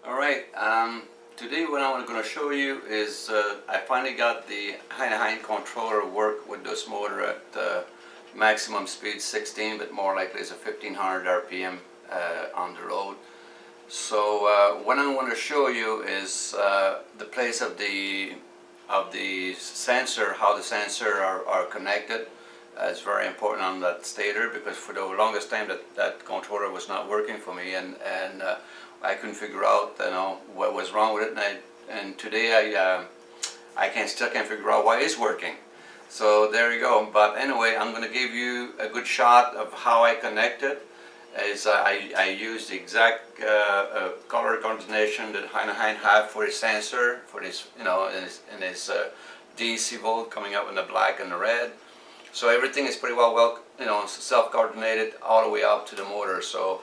Alright, today what I'm going to show you is I finally got the Heineken controller work with this motor at maximum speed 16, but more likely it's a 1500 RPM on the road. So what I'm going to show you is the place of the sensor, how the sensor are connected. It's very important on that stator, because for the longest time that controller was not working for me, and I couldn't figure out what was wrong with it, and today I still can't figure out why it's working. So there you go. But anyway, I'm going to give you a good shot of how I connect it. I use the exact color coordination that Heineken have for his sensor, for his in his DC volt coming up in the black and the red. So everything is pretty well self-coordinated all the way up to the motor. So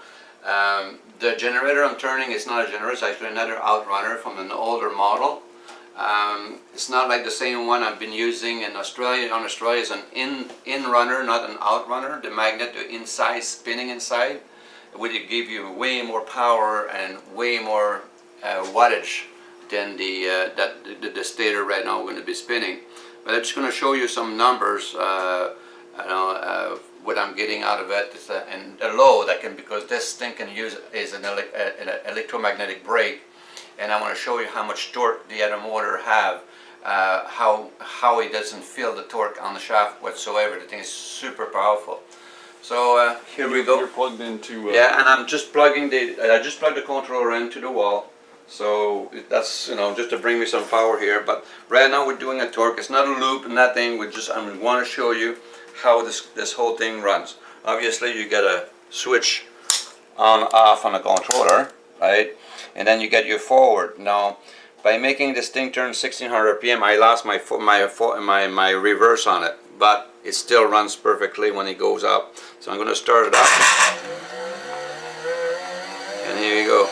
the generator I'm turning is not a generator, it's actually another outrunner from an older model. It's not like the same one I've been using in Australia. On Australia is an in runner, not an outrunner. The magnet, the inside, spinning inside, will give you way more power and way more wattage than the stator right now we're going to be spinning. But I'm just going to show you some numbers, what I'm getting out of it, and the load I can, because this thing can use is an electromagnetic brake, and I want to show you how much torque the other motor have, how it doesn't feel the torque on the shaft whatsoever. The thing is super powerful. So here we go. You're plugged into. Yeah, and I'm just plugging I just plugged the controller into the wall. So that's just to bring me some power here. But right now we're doing a torque. It's not a loop, nothing. I want to show you how this whole thing runs. Obviously you get a switch on off on the controller, right? And then you get your forward. Now by making this thing turn 1600 RPM, I lost my reverse on it, but it still runs perfectly when it goes up. So I'm going to start it up, and here you go.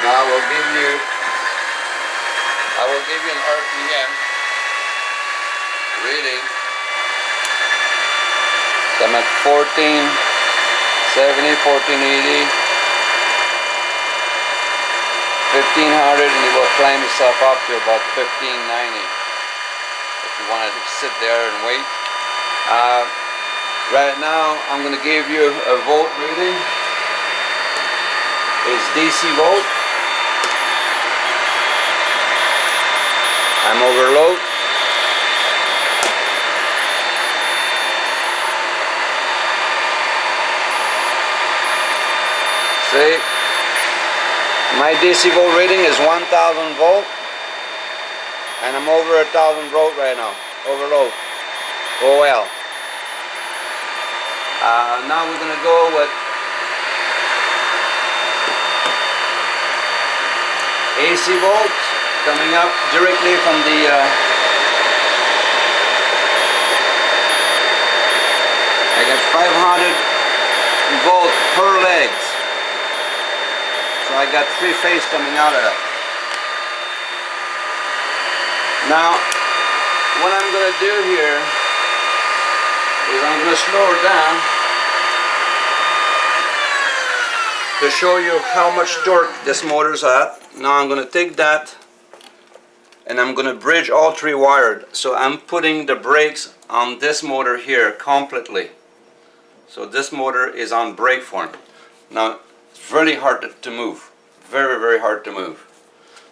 Now I will give you an RPM reading. So I'm at 1470, 1480, 1500, and it will climb itself up to about 1590 if you want to sit there and wait. Right now I'm going to give you a volt reading. It's DC volt. I'm overload. See, my DC volt reading is 1000 volt, and I'm over 1000 volt right now. Overload. OL. Now we're gonna go with AC volt. Coming up directly from the I got 500 volt per legs, so I got 3 phase coming out of it. Now what I'm going to do here is I'm going to slow it down to show you how much torque this motor's at. Now I'm going to take that and I'm going to bridge all 3 wired. So I'm putting the brakes on this motor here completely. So this motor is on brake form. Now it's really hard to move. Very, very hard to move.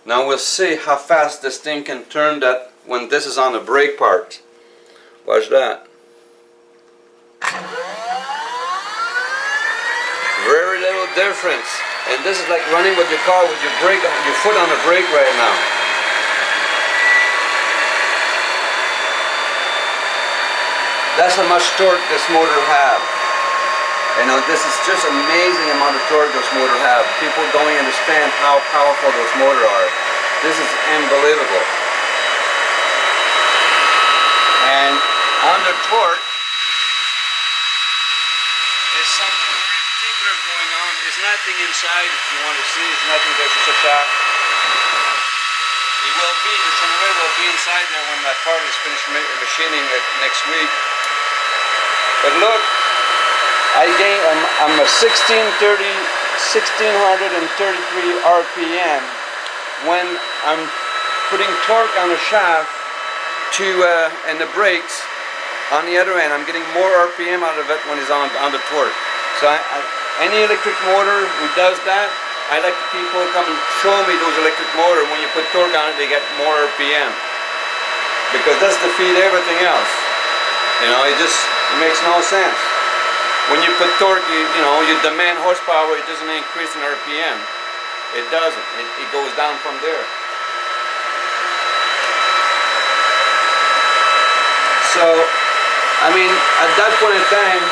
Now we'll see how fast this thing can turn that when this is on the brake part. Watch that. Very little difference. And this is like running with your car with your brake, your foot on the brake right now. That's how much torque this motor have. This is just amazing amount of torque this motor have. People don't understand how powerful those motors are. This is unbelievable. And under torque is something very particular going on. There's nothing inside if you want to see. There's nothing, there's just a shaft. It will be, the generator will be inside there when that part is finished machining next week. But look, I'm a 1633 RPM when I'm putting torque on the shaft to and the brakes. On the other end, I'm getting more RPM out of it when it's on the torque. So any electric motor who does that, I like people come and show me those electric motors. When you put torque on it, they get more RPM. Because that's to feed everything else. You know, it makes no sense. When you put torque, you demand horsepower, it doesn't increase in RPM. It doesn't. It goes down from there. So, I mean, at that point in time,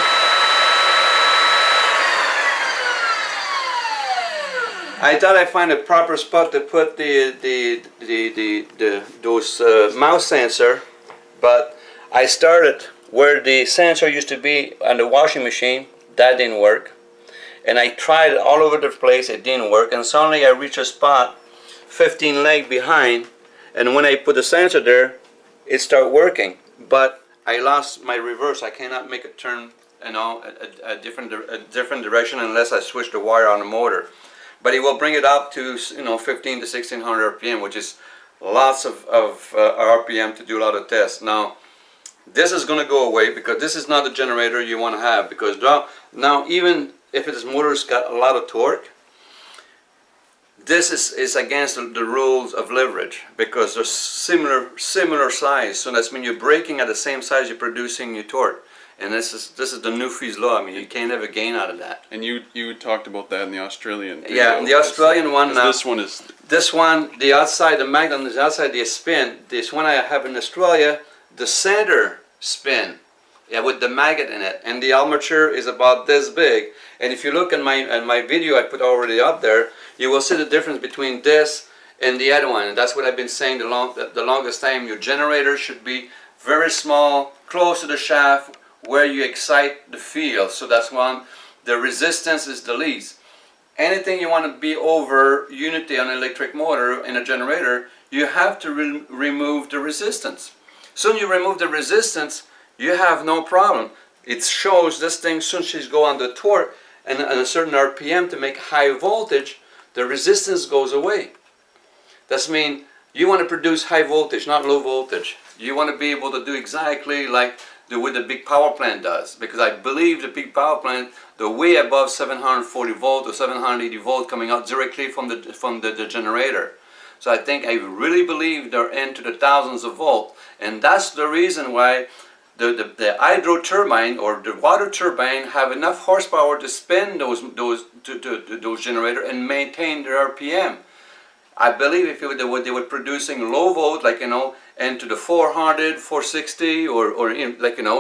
I thought I'd find a proper spot to put those mouse sensor, but I started where the sensor used to be on the washing machine. That didn't work, and I tried it all over the place. It didn't work, and suddenly I reached a spot 15 leg behind, and when I put the sensor there, it started working. But I lost my reverse. I cannot make it turn, a different direction unless I switch the wire on the motor. But it will bring it up to 15 to 1600 RPM, which is lots of RPM to do a lot of tests. Now, this is going to go away because this is not the generator you want to have. Because now even if this motor's got a lot of torque, this is against the rules of leverage because they're similar size. So that's when you're braking at the same size you're producing your torque. And this is the new Fees law. I mean, you can't have a gain out of that. And you talked about that in the Australian video. Yeah, the Australian one. This one is. This one, the outside, the magnet on the outside, the spin. This one I have in Australia, the center spin, with the magnet in it, and the armature is about this big. And if you look at my video I put already up there, you will see the difference between this and the other one. And that's what I've been saying the longest time. Your generator should be very small, close to the shaft, where you excite the field. So that's one, the resistance is the least. Anything you want to be over unity on an electric motor in a generator, you have to remove the resistance. Soon you remove the resistance, you have no problem. It shows this thing, soon as you go on the torque and a certain RPM to make high voltage, the resistance goes away. That means you want to produce high voltage, not low voltage. You want to be able to do exactly like what the big power plant does, because I believe the big power plant, they're way above 740 volt or 780 volt coming out directly from the generator. So I really believe they're into the thousands of volt, and that's the reason why the hydro turbine or the water turbine have enough horsepower to spin those generators and maintain their RPM. I believe if they were producing low volt, like into the 400, 460, or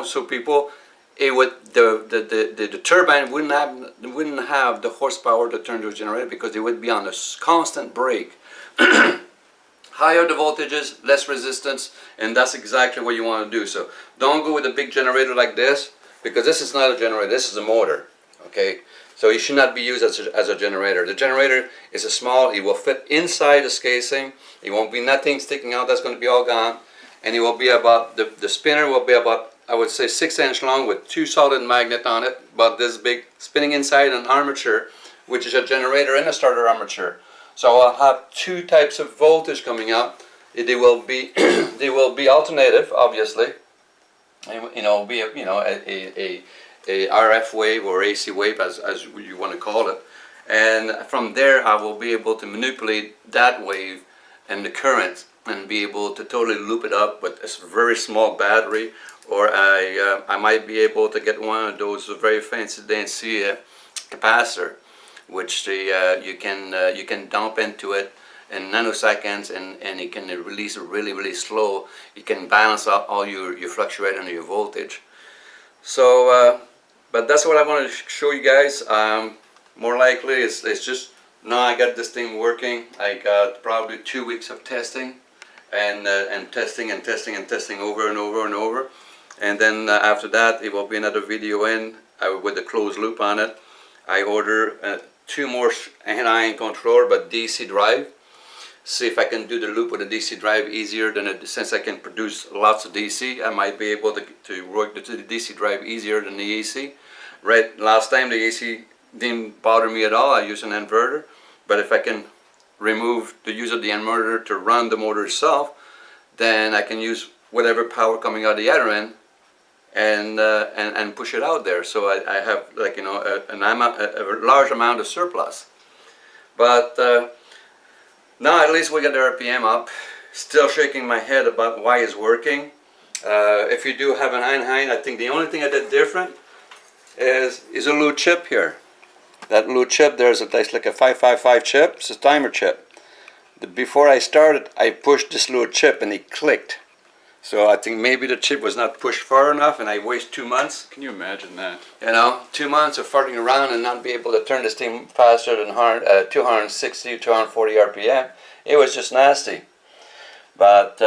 so people, the turbine wouldn't have the horsepower to turn the generator because they would be on a constant brake. Higher the voltages, less resistance, and that's exactly what you want to do. So don't go with a big generator like this, because this is not a generator, this is a motor. Okay, so it should not be used as a generator. The generator is a small, it will fit inside this casing. It won't be nothing sticking out, that's going to be all gone. And it will be about, the spinner will be about, I would say 6 inch long with 2 solid magnets on it, about this big, spinning inside an armature, which is a generator and a starter armature. So I'll have 2 types of voltage coming out. They will be alternative, obviously. And, be a RF wave or AC wave, as you want to call it. And from there, I will be able to manipulate that wave and the current and be able to totally loop it up with a very small battery, or I might be able to get one of those very fancy DNC capacitor, which you can dump into it in nanoseconds, and it can release it really slow. You can balance out all your fluctuator and your voltage. So, but that's what I want to show you guys. More likely, it's just now I got this thing working. I got probably 2 weeks of testing, and testing over and over. And then after that, it will be another video with a closed loop on it. I order 2 more hand-iron controller, but DC drive. see if I can do the loop with a DC drive easier than it, since I can produce lots of DC, I might be able to work the DC drive easier than the AC. Right, last time the AC didn't bother me at all. I used an inverter, but if I can remove the use of the inverter to run the motor itself, then I can use whatever power coming out the other end and push it out there. So I have, like, you know, a large amount of surplus. But now at least we got the RPM up. Still shaking my head about why it's working. If you do have an Einheim, I think the only thing I did different is a little chip here. That little chip there's like a 555 chip. It's a timer chip. Before I started, I pushed this little chip and it clicked. So I think maybe the chip was not pushed far enough and I wasted 2 months. Can you imagine that? You know, 2 months of farting around and not be able to turn this thing faster than 260, 240 RPM. It was just nasty. But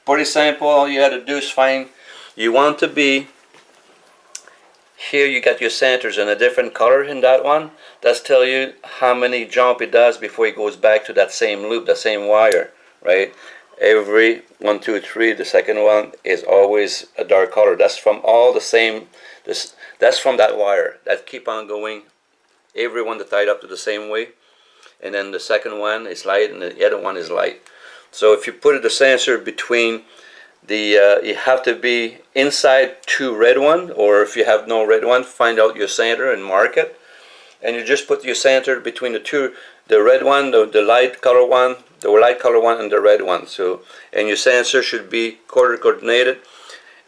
pretty simple. All you had to do is find, you want to be, here you got your centers in a different color in that one. That's tell you how many jump it does before it goes back to that same loop, the same wire, right? Every 1, 2, 3, the second one is always a dark color. That's from all the same, that's from that wire. That keep on going, every one that tied up to the same way. And then the second one is light and the other one is light. So if you put the sensor between the, you have to be inside 2 red one, or if you have no red one, find out your center and mark it. And you just put your center between the two, the red one, the light color one, the light color one, and the red one. So, and your sensor should be color coordinated.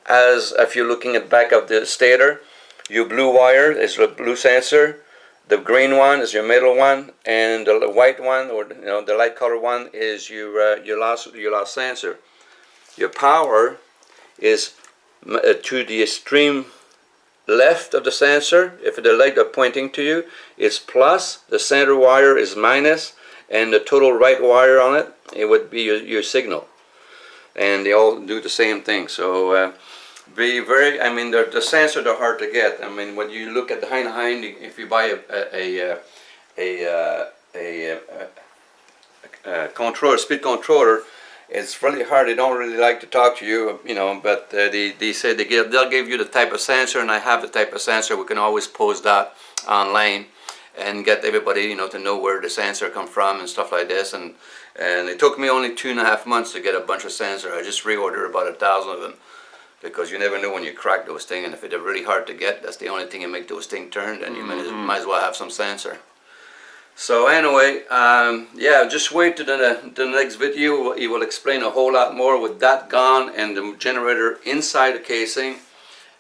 As if you're looking at back of the stator, your blue wire is the blue sensor, the green one is your middle one, and the white one, or you know, the light color one, is your last sensor. Your power is to the extreme left of the sensor. If the light are pointing to you, it's plus, the center wire is minus, and the total right wire on it, it would be your signal. And they all do the same thing. So be very, I mean, the sensors are hard to get. I mean, when you look at the Einheim, if you buy a controller, speed controller, it's really hard. They don't really like to talk to you, you know, but they say they'll give you the type of sensor, and I have the type of sensor. We can always post that online and get everybody, you know, to know where the sensor come from and stuff like this. And it took me only 2.5 months to get a bunch of sensors. I just reordered about 1,000 of them, because you never know when you crack those things, and if they're really hard to get, that's the only thing that make those things turn, then you might as well have some sensor. So anyway, yeah, just wait to the next video. He will explain a whole lot more with that gone and the generator inside the casing.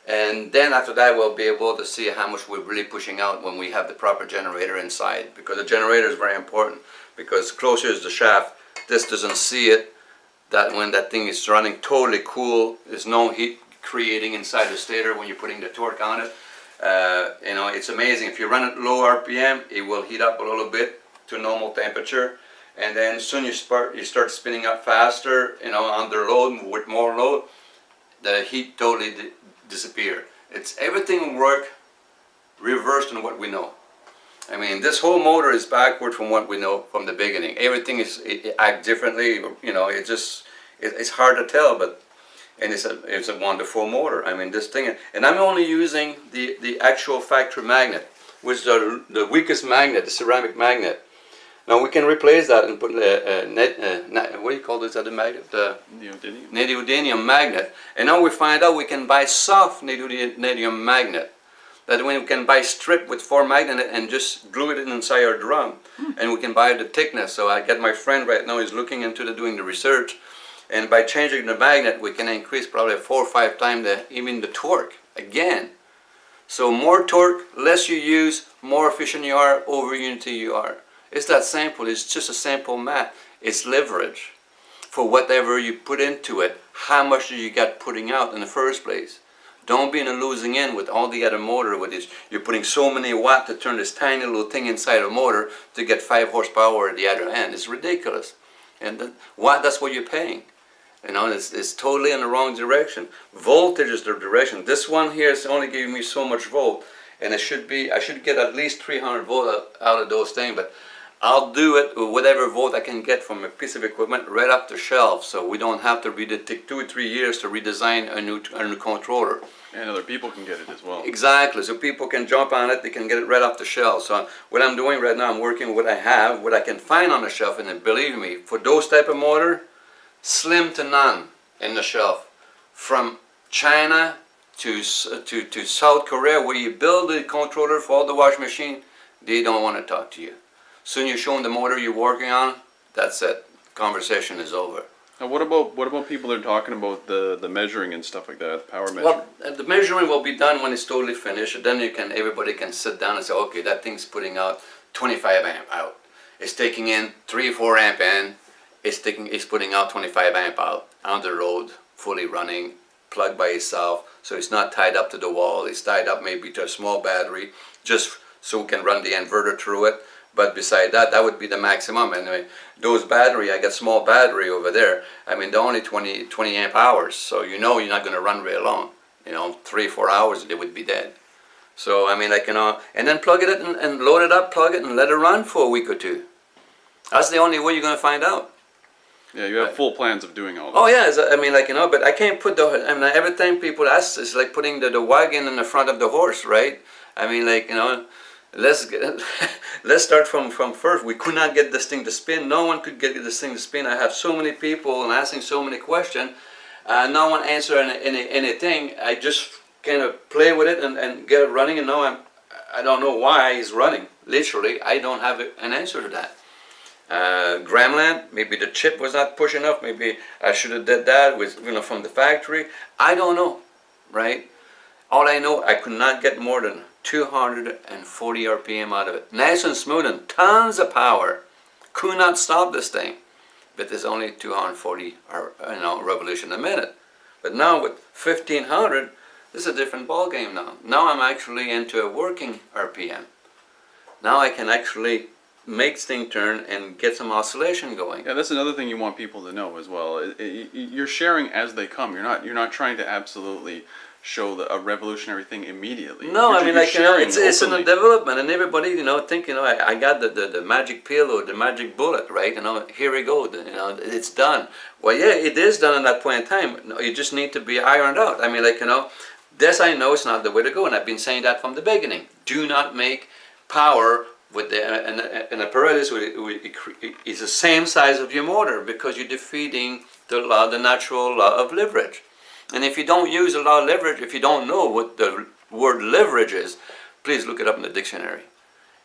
And then after that, we'll be able to see how much we're really pushing out when we have the proper generator inside. Because the generator is very important, because closer is the shaft, this doesn't see it. That when that thing is running totally cool, there's no heat creating inside the stator when you're putting the torque on it. You know, it's amazing. If you run it low RPM, it will heat up a little bit to normal temperature, and then soon you start spinning up faster, you know, under load, with more load, the heat totally disappear. It's everything work reversed on what we know. I mean, this whole motor is backward from what we know from the beginning. Everything it act differently, you know. It's hard to tell, but. And it's a wonderful motor. I mean, this thing, and I'm only using the actual factory magnet, which is the weakest magnet, the ceramic magnet. Now we can replace that and put what do you call this other magnet? The neodymium magnet. And now we find out we can buy soft neodymium magnet. That way we can buy strip with 4 magnets and just glue it inside our drum, and we can buy the thickness. So I get my friend right now, he's looking into doing the research. And by changing the magnet, we can increase probably 4 or 5 times even the torque again. So more torque, less you use, more efficient you are, over unity you are. It's that simple. It's just a simple math. It's leverage for whatever you put into it. How much do you got putting out in the first place? Don't be in a losing end with all the other motor. With this, you're putting so many watts to turn this tiny little thing inside a motor to get 5 horsepower at the other end. It's ridiculous. And that's what you're paying. You know, it's totally in the wrong direction. Voltage is the direction. This one here is only giving me so much volt, and I should get at least 300 volt out of those things. But I'll do it with whatever volt I can get from a piece of equipment right off the shelf, so we don't have to take 2 or 3 years to redesign a new controller. And other people can get it as well. Exactly, so people can jump on it, they can get it right off the shelf. So what I'm doing right now, I'm working with what I have, what I can find on the shelf, and then believe me, for those type of motor, slim to none in the shelf. From China to South Korea, where you build the controller for all the wash machine, they don't want to talk to you. Soon you show them the motor you're working on, that's it. Conversation is over. Now what about people that are talking about the measuring and stuff like that, power measuring? Well, the measuring will be done when it's totally finished. Then everybody can sit down and say, okay, that thing's putting out 25 amp out. It's taking in 3 or 4 amp in. It's putting out 25 amp out on the road, fully running, plugged by itself. So it's not tied up to the wall. It's tied up maybe to a small battery, just so we can run the inverter through it. But beside that, that would be the maximum. Anyway, those battery, I got small battery over there. I mean, they're only 20 amp hours. So you know you're not going to run real long. 3 or 4 hours, they would be dead. So, I mean, like, and then plug it in and load it up, plug it, and let it run for a week or 2. That's the only way you're going to find out. Yeah, you have full plans of doing all that. Oh, yeah, I mean, like, but I can't put every time people ask, it's like putting the wagon in the front of the horse, right? I mean, like, let's start from first. We could not get this thing to spin. No one could get this thing to spin. I have so many people and asking so many questions. No one answered anything. I just kind of play with it and get it running. And now I don't know why it's running. Literally, I don't have an answer to that. Gremlin, maybe the chip was not push enough. Maybe I should have did that with from the factory. I don't know, right? All I know, I could not get more than 240 RPM out of it. Nice and smooth and tons of power. Could not stop this thing. But there's only 240 revolution a minute. But now with 1500, this is a different ball game now. Now I'm actually into a working RPM. Now I can actually make this thing turn and get some oscillation going. Yeah, that's another thing you want people to know as well. You're sharing as they come. You're not trying to absolutely show a revolutionary thing immediately. No, I mean, like, it's in a development, and everybody, think, I got the magic pill or the magic bullet, right? Here we go, it's done. Well, yeah, it is done at that point in time. You just need to be ironed out. I mean, like, this I know it's not the way to go, and I've been saying that from the beginning. Do not make power with an apparatus is the same size of your motor, because you're defeating the natural law of leverage. And if you don't use the law of leverage, if you don't know what the word leverage is, please look it up in the dictionary.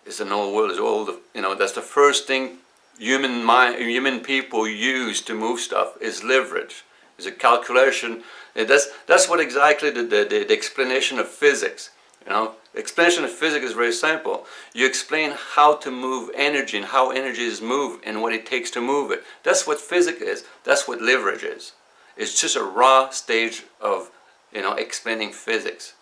It's an old word. It's old. That's the first thing human people use to move stuff is leverage. It's a calculation. That's what exactly the explanation of physics. The explanation of physics is very simple. You explain how to move energy and how energy is moved and what it takes to move it. That's what physics is. That's what leverage is. It's just a raw stage of, explaining physics.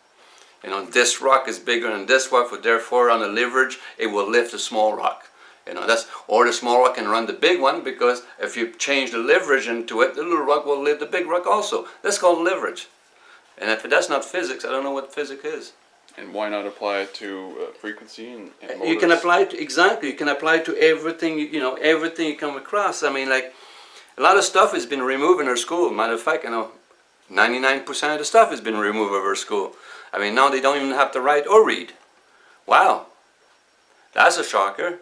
This rock is bigger than this rock, so therefore on the leverage, it will lift a small rock. Or the small rock can run the big one, because if you change the leverage into it, the little rock will lift the big rock also. That's called leverage. And if that's not physics, I don't know what physics is. And why not apply it to frequency and motors? You can apply it to, exactly, you can apply it to everything, everything you come across. I mean, like, a lot of stuff has been removed in our school. Matter of fact, 99% of the stuff has been removed of our school. I mean, now they don't even have to write or read. Wow, that's a shocker.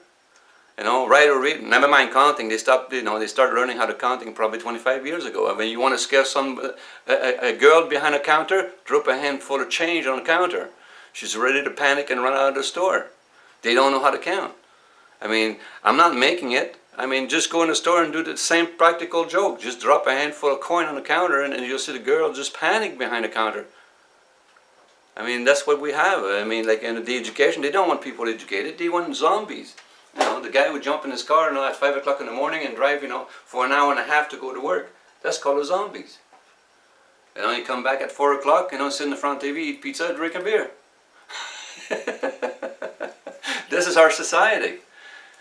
Write or read. Never mind counting. They stopped. They started learning how to counting probably 25 years ago. I mean, you want to scare a girl behind a counter? Drop a handful of change on the counter. She's ready to panic and run out of the store. They don't know how to count. I mean, I'm not making it. I mean, just go in the store and do the same practical joke. Just drop a handful of coin on the counter and you'll see the girl just panic behind the counter. I mean, that's what we have. I mean, like in the education, they don't want people educated. They want zombies. The guy would jump in his car at 5 o'clock in the morning and drive, for an hour and a half to go to work. That's called a zombies. You come back at 4 o'clock, sit in the front TV, eat pizza, drink a beer. This is our society,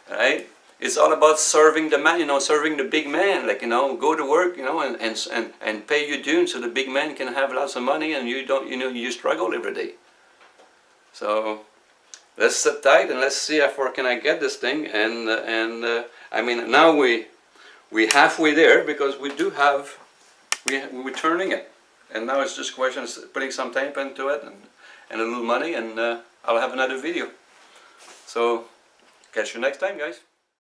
right? It's all about serving the man, serving the big man. Like, go to work, and pay your dues so the big man can have lots of money and you don't, you struggle every day. So, let's sit tight and let's see how far can I get this thing. And I mean, now we halfway there, because we do have, we're turning it. And now it's just a question of putting some time into it and a little money, and I'll have another video. So catch you next time, guys.